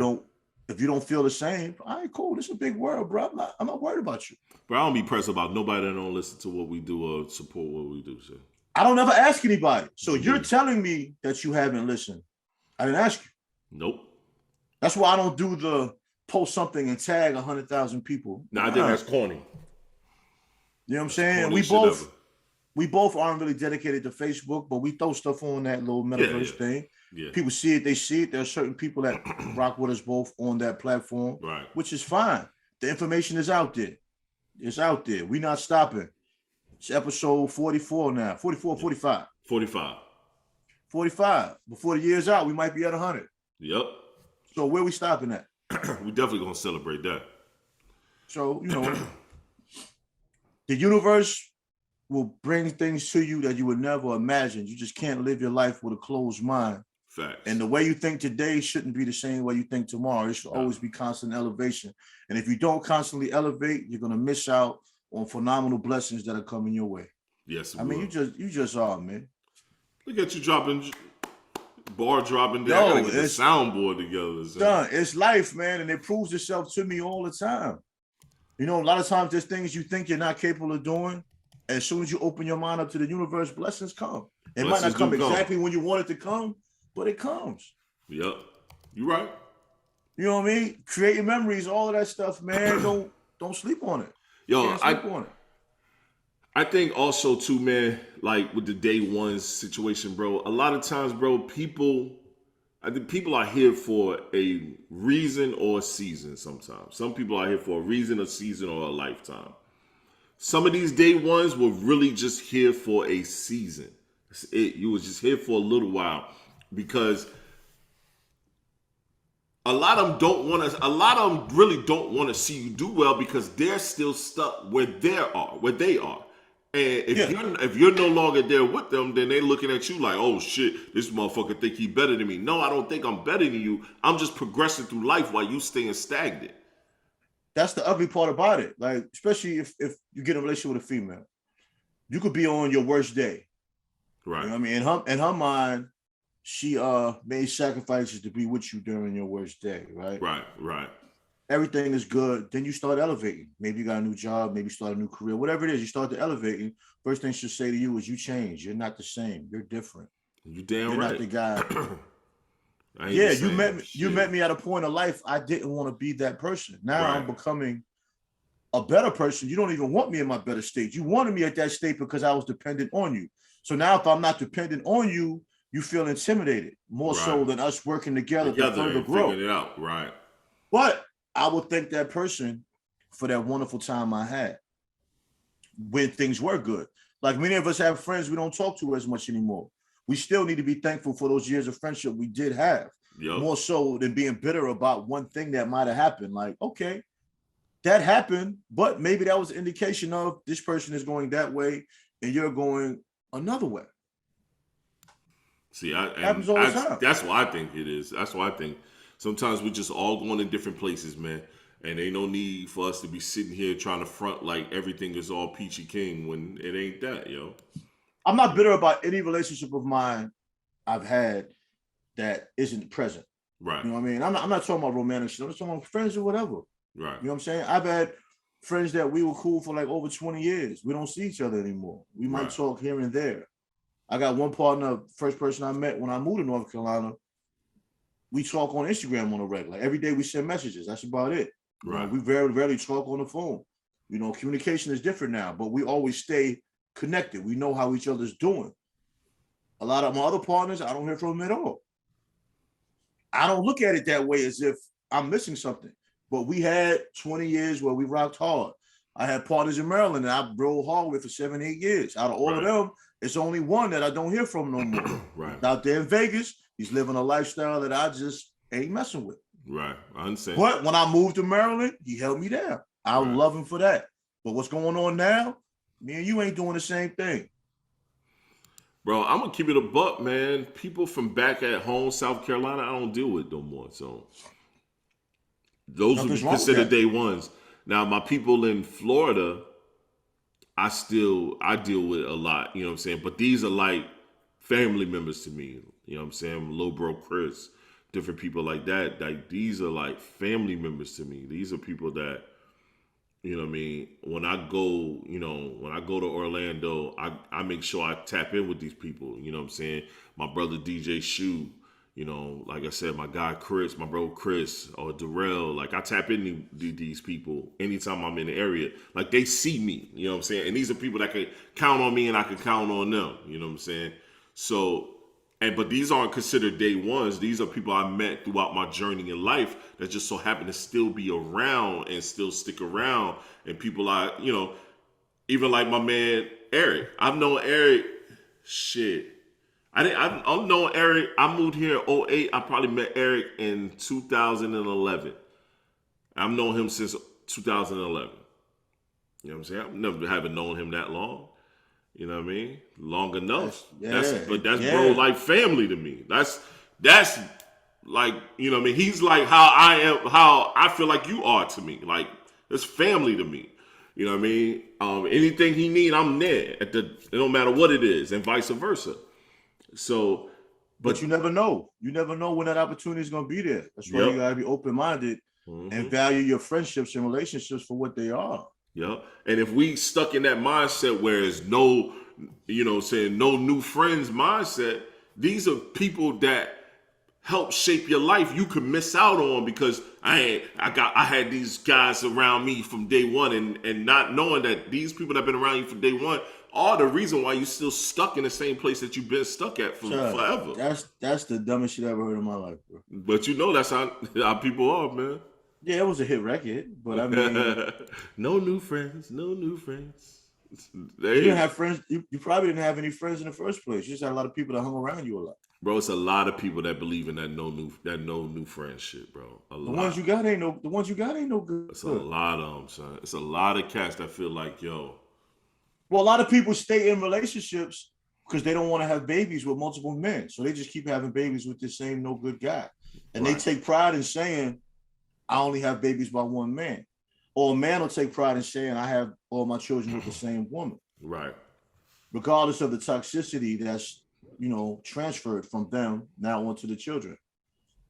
don't feel the same, all right, cool. This is a big world, bro. I'm not worried about you. But I don't be pressed about nobody that don't listen to what we do or support what we do. So I don't ever ask anybody. So you're telling me that you haven't listened. I didn't ask you. Nope. That's why I don't do the post something and tag 100,000 people. No, I think that's corny. You know what I'm saying? We both aren't really dedicated to Facebook, but we throw stuff on that little metaverse thing. Yeah. People see it, they see it. There are certain people that rock with us both on that platform, right? Which is fine. The information is out there. It's out there. We're not stopping. It's episode 44 now. 44, 45. 45. 45. Before the year's out, we might be at 100. Yep. So where we stopping at? We definitely gonna celebrate that. So, the universe will bring things to you that you would never imagine. You just can't live your life with a closed mind. Facts. And the way you think today shouldn't be the same way you think tomorrow. It should always be constant elevation. And if you don't constantly elevate, you're gonna miss out on phenomenal blessings that are coming your way. Yes, I mean, you just are, man. Look at you dropping bar dropping there. Yo, I gotta get the soundboard together. So. Done. It's life, man, and it proves itself to me all the time. A lot of times there's things you think you're not capable of doing. As soon as you open your mind up to the universe, blessings come. It might not come exactly when you want it to come, but it comes. Yep. You right. You know what I mean? Creating memories, all of that stuff, man. Don't sleep on it. Yo, I think also too, man, like with the day one situation, bro, a lot of times, bro, I think people are here for a reason or a season sometimes. Some people are here for a reason, a season, or a lifetime. Some of these day ones were really just here for a season. You was just here for a little while because a lot of them really don't want to see you do well because they're still stuck where they are. And if you're no longer there with them, then they're looking at you like, oh shit, this motherfucker think he better than me. No, I don't think I'm better than you. I'm just progressing through life while you staying stagnant. That's the ugly part about it. Like, especially if you get in a relationship with a female, you could be on your worst day. Right. You know what I mean? In her mind, she made sacrifices to be with you during your worst day, right? Right. Everything is good. Then you start elevating. Maybe you got a new job, maybe you start a new career, whatever it is, you start to elevating. First thing she'll say to you is you changed. You're not the same. You're different. You damn You're right. not the guy. Yeah, you met me at a point of life I didn't want to be that person. Now I'm becoming a better person. You don't even want me in my better state. You wanted me at that state because I was dependent on you. So now if I'm not dependent on you, you feel intimidated more so than us working together to further grow. Figuring it out, right? But I will thank that person for that wonderful time I had when things were good. Like many of us have friends we don't talk to as much anymore. We still need to be thankful for those years of friendship we did have. Yep. More so than being bitter about one thing that might have happened. Like, okay, that happened, but maybe that was an indication of this person is going that way and you're going another way. See, happens all the time. That's why I think it is. That's why I think sometimes we're just all going in different places, man. And ain't no need for us to be sitting here trying to front like everything is all peachy king when it ain't that, yo. I'm not bitter about any relationship of mine I've had that isn't present. Right. You know what I mean? I'm not talking about romantic shit. I'm just talking about friends or whatever. Right. You know what I'm saying? I've had friends that we were cool for like over 20 years. We don't see each other anymore. We might talk here and there. I got one partner, first person I met when I moved to North Carolina. We talk on Instagram on a regular. Every day we send messages. That's about it. Right. We very rarely talk on the phone. Communication is different now, but we always stay connected. We know how each other's doing. A lot of my other partners, I don't hear from them at all. I don't look at it that way as if I'm missing something. But we had 20 years where we rocked hard. I had partners in Maryland that I rode hard with for 7-8 years. Out of all of them, it's only one that I don't hear from no more. Right. Out there in Vegas, he's living a lifestyle that I just ain't messing with. Right. I understand. But when I moved to Maryland, he held me down. I love him for that. But what's going on now? Me and you ain't doing the same thing. Bro, I'm going to keep it a buck, man. People from back at home, South Carolina, I don't deal with no more. So those would be considered day ones. Now, my people in Florida, I deal with a lot, you know what I'm saying? But these are like family members to me, you know what I'm saying? Lil Bro Chris, different people like that. Like these are like family members to me. These are people that, you know what I mean? When I go to Orlando, I make sure I tap in with these people, you know what I'm saying? My brother DJ Shu, you know, like I said, my guy Chris, my bro Chris, or Darrell, like I tap into these people anytime I'm in the area. Like they see me, you know what I'm saying? And these are people that can count on me and I can count on them, you know what I'm saying? So, but these aren't considered day ones. These are people I met throughout my journey in life that just so happen to still be around and still stick around. And people even like my man Eric. I've known Eric, I've known Eric. I moved here in 2008. I probably met Eric in 2011. I've known him since 2011. You know what I'm saying? I haven't known him that long. You know what I mean? Long enough. That's bro like family to me. That's like, you know what I mean? He's like how I feel like you are to me. Like it's family to me. You know what I mean? Anything he need, I'm there. It don't matter what it is, and vice versa. So, but you never know. You never know when that opportunity is going to be there. That's why you got to be open-minded and value your friendships and relationships for what they are. Yeah. And if we stuck in that mindset where it's no new friends mindset, these are people that help shape your life you could miss out on because I had these guys around me from day one and not knowing that these people that have been around you from day one are the reason why you're still stuck in the same place that you've been stuck at forever. That's the dumbest shit I ever heard in my life, bro. But you know that's how people are, man. Yeah, it was a hit record, but I mean, no new friends. You didn't have friends. You probably didn't have any friends in the first place. You just had a lot of people that hung around you a lot. Bro, it's a lot of people that believe in that no new friend shit, bro. The ones you got ain't no good. It's a lot of them, son. It's a lot of cats that feel like, yo. Well, a lot of people stay in relationships because they don't want to have babies with multiple men. So they just keep having babies with the same no good guy. And They take pride in saying, I only have babies by one man. Or a man will take pride in saying, I have all my children with the same woman. Right. Regardless of the toxicity that's, transferred from them now onto the children.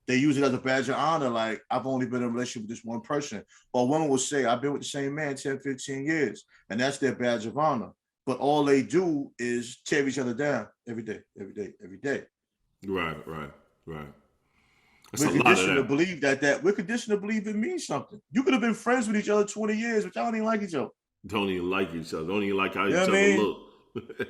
They use it as a badge of honor, like, I've only been in a relationship with this one person. Or a woman will say, I've been with the same man 10, 15 years. And that's their badge of honor. But all they do is tear each other down every day. Right. We're conditioned to believe we're conditioned to believe it means something. You could have been friends with each other 20 years, but y'all don't even like each other. Don't even like each other. Don't even like how each other look.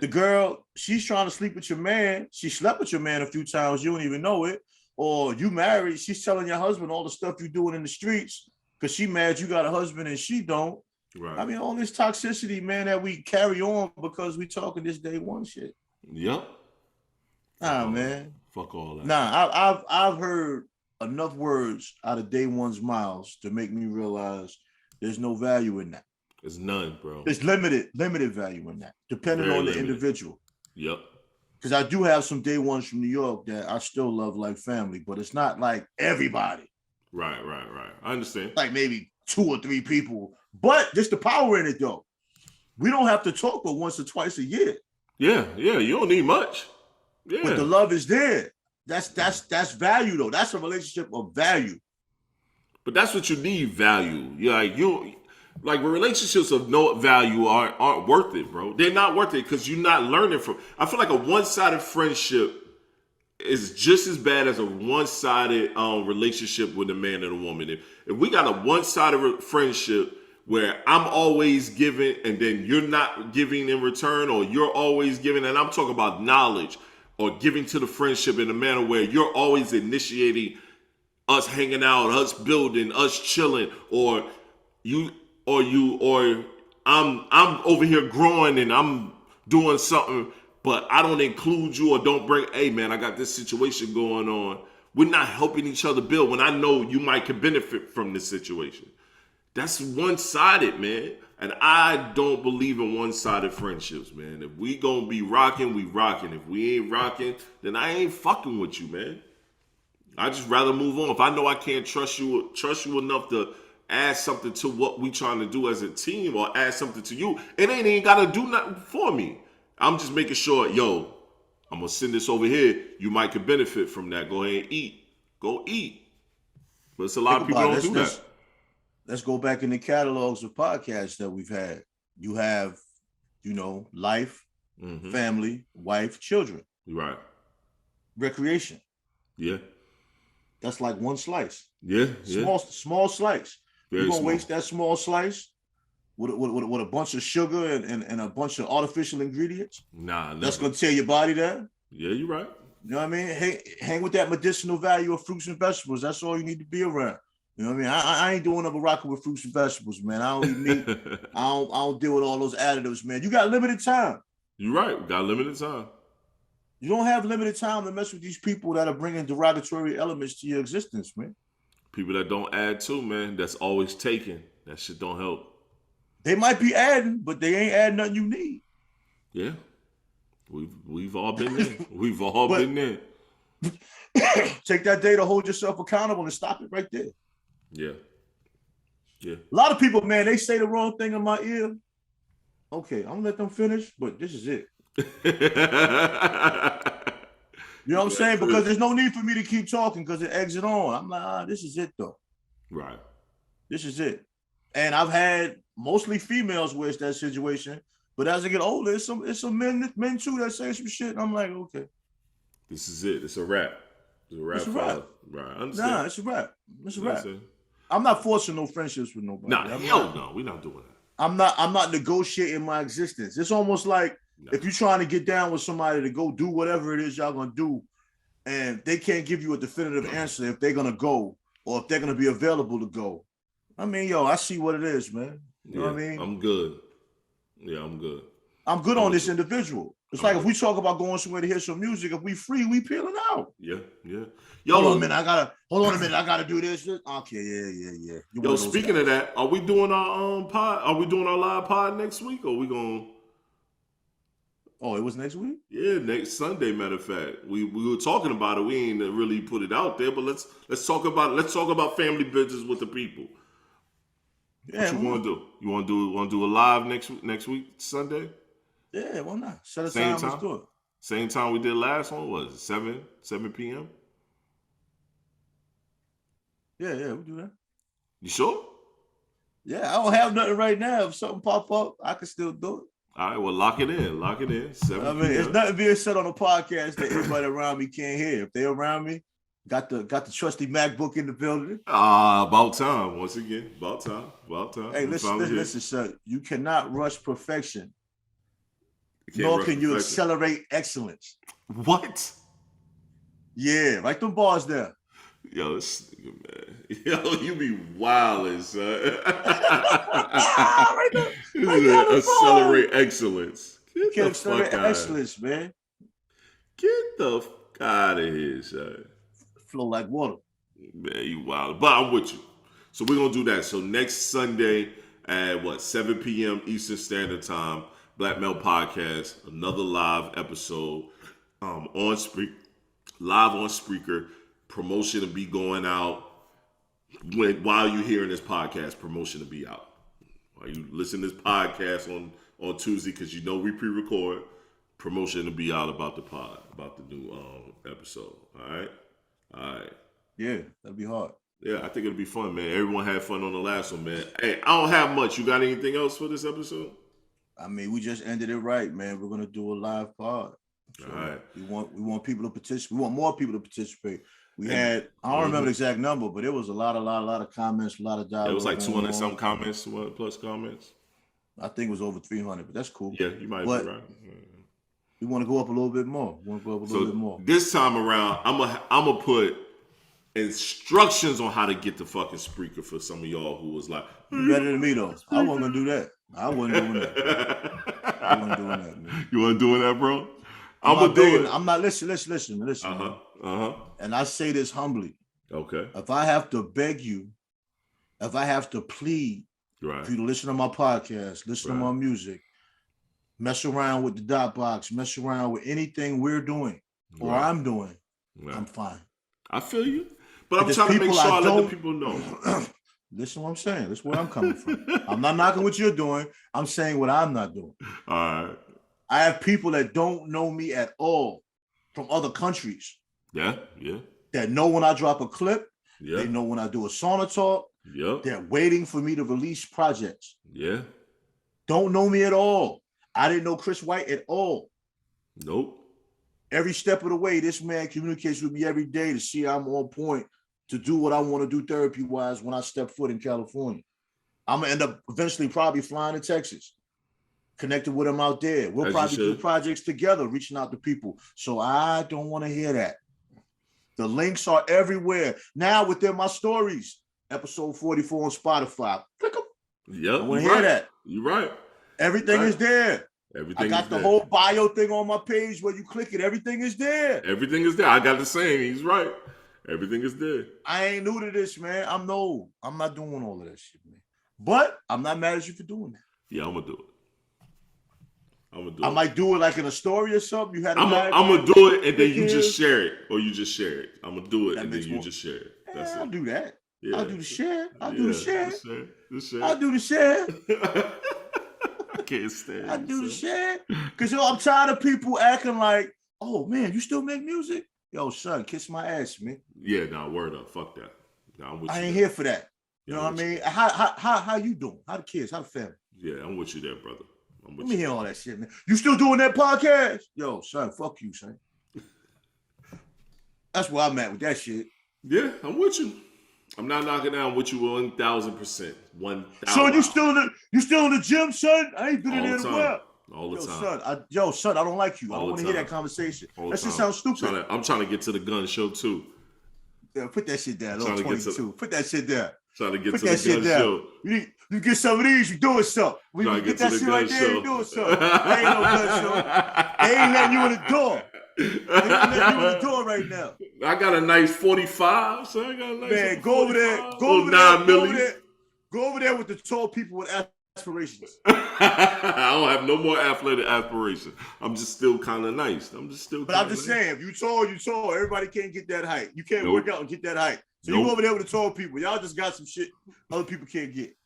The girl, she's trying to sleep with your man. She slept with your man a few times. You don't even know it. Or you married. She's telling your husband all the stuff you're doing in the streets because she mad you got a husband and she don't. Right. I mean, all this toxicity, man, that we carry on because we talking this day one shit. Yep. Man. Fuck all that. Nah, I've heard enough words out of day one's mouths to make me realize there's no value in that. There's none, bro. There's limited value in that, depending on the individual. Yep. Because I do have some day ones from New York that I still love like family, but it's not like everybody. Right. I understand. Like maybe 2 or 3 people, but there's the power in it though. We don't have to talk but once or twice a year. Yeah. You don't need much. Yeah. But the love is there. That's value though. That's a relationship of value. But that's what you need, value. Like relationships of no value aren't worth it, bro. They're not worth it because you're not learning from. I feel like a one-sided friendship is just as bad as a one-sided relationship with a man and a woman. If we got a one-sided friendship where I'm always giving and then you're not giving in return, or you're always giving, and I'm talking about knowledge or giving to the friendship in a manner where you're always initiating us hanging out, us building, us chilling, or I'm over here growing and I'm doing something, but I don't include you or don't bring, hey man, I got this situation going on. We're not helping each other build when I know you might could benefit from this situation. That's one-sided, man. And I don't believe in one-sided friendships, man. If we gonna be rocking, we rocking. If we ain't rocking, then I ain't fucking with you, man. I just rather move on. If I know I can't trust you enough to add something to what we trying to do as a team or add something to you, it ain't even got to do nothing for me. I'm just making sure, yo, I'm going to send this over here. You might could benefit from that. Go ahead and eat. Go eat. But it's a lot of people don't do that. Let's go back in the catalogs of podcasts that we've had. You have, life, family, wife, children. Right. Recreation. Yeah. That's like one slice. Yeah. Small slice. Very You're gonna small. waste that small slice with a bunch of sugar and a bunch of artificial ingredients? Nah, never. That's gonna tear your body down. Yeah, you're right. You know what I mean? Hang with that medicinal value of fruits and vegetables. That's all you need to be around. You know what I mean? I ain't doing nothing rocking with fruits and vegetables, man. I don't eat meat. I don't deal with all those additives, man. You got limited time. You're right. We got limited time. You don't have limited time to mess with these people that are bringing derogatory elements to your existence, man. People that don't add to, man, that's always taking. That shit don't help. They might be adding, but they ain't adding nothing you need. Yeah. We've all been there. We've all been there. Take that day to hold yourself accountable and stop it right there. Yeah. Yeah. A lot of people, man, they say the wrong thing in my ear. Okay, I'm gonna let them finish, but this is it. You know what I'm saying? Because there's no need for me to keep talking because it eggs it on. I'm like, this is it though. Right. This is it. And I've had mostly females where it's that situation, but as I get older, it's some men too that say some shit. And I'm like, okay. This is it. It's a wrap. It's a wrap. Right. I understand. Nah, it's a wrap. It's a wrap. I'm not forcing no friendships with nobody. Nah, no, we're not doing that. I'm not negotiating my existence. It's almost like if you're trying to get down with somebody to go do whatever it is y'all gonna do, and they can't give you a definitive answer if they're gonna go or if they're gonna be available to go. I mean, I see what it is, man. You know what I mean? I'm good. Yeah, I'm good. I'm good on this individual. It's like if we talk about going somewhere to hear some music, if we free, we peeling out. Yeah. Hold on a minute, I gotta do this. Okay, yeah. Yo, speaking of that, are we doing our pod? Are we doing our live pod next week, or we gonna? Oh, it was next week? Yeah, next Sunday. Matter of fact, we were talking about it. We ain't really put it out there, but let's talk about family business with the people. Yeah, what you want to do? You want to do a live next week Sunday? Yeah, why not? Set a time. Let's do it. Same time we did last one. Was it 7 p.m.? Yeah, we do that. You sure? Yeah, I don't have nothing right now. If something pop up, I can still do it. All right, well, lock it in. 7 I mean, it's nothing being said on the podcast that everybody around me can't hear. If they're around me, got the trusty MacBook in the building. About time. Once again, about time. Hey, listen, sir. You cannot rush perfection. Nor can you accelerate excellence. What? Yeah, write them bars there. Yo, this nigga, man. Yo, you be wildin', son. Accelerate excellence. You can't accelerate excellence, man. Get the fuck out of here, son. Flow like water. Man, you wild. But I'm with you. So we're going to do that. So next Sunday at 7 p.m. Eastern Standard Time, Black Male Podcast, another live episode on Spreaker, live on Spreaker. Promotion to be going out while you're hearing this podcast. Promotion to be out while you listen to this podcast on Tuesday, because we pre-record. Promotion to be out about the pod, about the new episode. All right. Yeah, that'd be hard. Yeah, I think it'll be fun, man. Everyone had fun on the last one, man. Hey, I don't have much. You got anything else for this episode? I mean, we just ended it right, man. We're gonna do a live pod. So all right. We want people to participate. We want more people to participate. We had, I don't remember the exact number, but it was a lot of comments, a lot of dialogue. It was like 200 some comments, 200 plus comments. I think it was over 300, but that's cool. Yeah, you might be right. We want to go up a little bit more. This time around, I'm gonna put instructions on how to get the fucking Spreaker for some of y'all who was like, you better than me though. I wasn't gonna do that. I wasn't doing that. I wasn't doing that, man. You weren't doing that, bro? I'm gonna do it. I'm not. Listen. And I say this humbly. Okay. If I have to beg you, if I have to plead for you to listen to my podcast, listen to my music, mess around with the dot box, mess around with anything we're doing or I'm doing, I'm fine. I feel you. But I'm trying to make sure I let the people know. Listen, what I'm saying. That's where I'm coming from. I'm not knocking what you're doing. I'm saying what I'm not doing. All right. I have people that don't know me at all from other countries. Yeah. That know when I drop a clip. Yeah. They know when I do a sauna talk. Yeah. They're waiting for me to release projects. Yeah. Don't know me at all. I didn't know Chris White at all. Nope. Every step of the way, this man communicates with me every day to see I'm on point to do what I want to do therapy-wise when I step foot in California. I'm going to end up eventually probably flying to Texas, connected with him out there. We'll probably do projects together, reaching out to people. So I don't want to hear that. The links are everywhere. Now within my stories, episode 44 on Spotify. Click them. Yep. I want to hear that. You're right. Everything is there. Everything I got the whole bio thing on my page where you click it. Everything is there. Everything is there. I got the same. He's right. Everything is there. I ain't new to this, man. I'm not doing all of that shit, man. But I'm not mad at you for doing that. Yeah, I'm gonna do it. I might do it like in a story or something. I'm gonna do it and then you just share it, or you just share it. I'm gonna do it and then you just share it. That's I'll it. do that. Yeah. I'll do the share. I'll do the share. Just share. I'll do the share. I can't stand. I do the share. Cause I'm tired of people acting like, oh man, you still make music? Yo, son, kiss my ass, man. Yeah, nah, word up. Fuck that. Nah, I'm with you. I ain't here for that. You know what I mean? How you doing? How the kids? How the family? Yeah, I'm with you there, brother. Let me hear all that shit, man. You still doing that podcast? Yo, son, fuck you, son. That's where I'm at with that shit. Yeah, I'm with you. I'm not knocking down with you 1,000%. 1,000. So you still in the gym, son? I ain't been in there in a while. All the time. Son, I don't like you. I don't want to hear that conversation. That shit sounds stupid. I'm trying to get to the gun show too. Yeah, put that shit down. Put that shit down. Trying to get to the gun show. You get some of these, you doing something. When you get that shit right there, you doing something. There ain't no gun show. They ain't letting you in the door. They ain't letting you in the door right now. I got a nice 45, so I got a nice man, go over there. Go over there with the tall people with aspirations. I don't have no more athletic aspirations. I'm just still kind of nice. But I'm just saying, if you tall, everybody can't get that height. You can't work out and get that height. So you over there with the tall people. Y'all just got some shit other people can't get.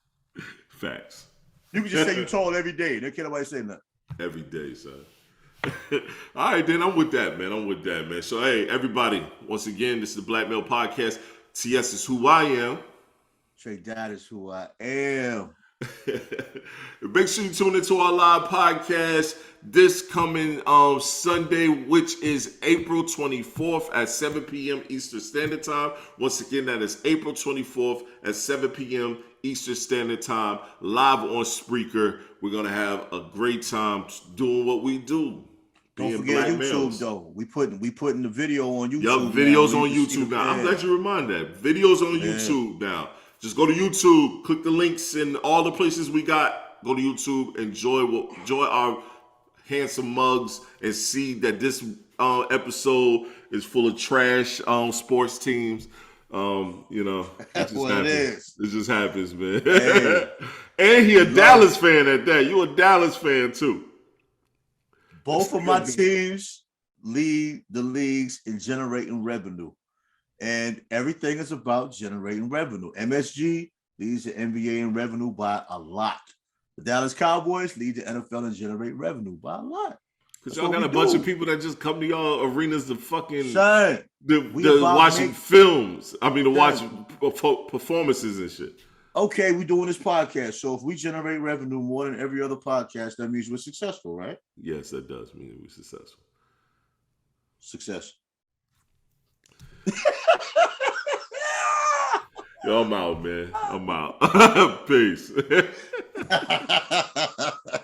Facts. You can just say you tall every day. There can't nobody say nothing. Every day, son. All right, then I'm with that, man. So, hey, everybody, once again, this is the Black Male Podcast. TS is who I am. Tre-Dot is who I am. Make sure you tune into our live podcast this coming Sunday, which is April 24th at 7 p.m. Eastern Standard Time. Once again, that is April 24th at 7 p.m. Eastern Standard Time, live on Spreaker. We're going to have a great time doing what we do. Don't forget YouTube, males. Though. We putting the video on YouTube. Yup, videos on YouTube now. I'm glad you reminded that. Videos on YouTube now. Just go to YouTube, click the links in all the places we got. Go to YouTube, enjoy our handsome mugs, and see that this episode is full of trash sports teams. That's what it is. It just happens, man. Hey. And he a Dallas fan at that. You a Dallas fan too. Both of my teams lead the leagues in generating revenue. And everything is about generating revenue. MSG leads the NBA in revenue by a lot. The Dallas Cowboys lead the NFL in generate revenue by a lot. Because y'all got a bunch of people that just come to y'all arenas to fucking watching films. I mean, to watch performances and shit. Okay, we're doing this podcast. So if we generate revenue more than every other podcast, that means we're successful, right? Yes, that does mean we're successful. Success. Yo, I'm out, man. I'm out. Peace.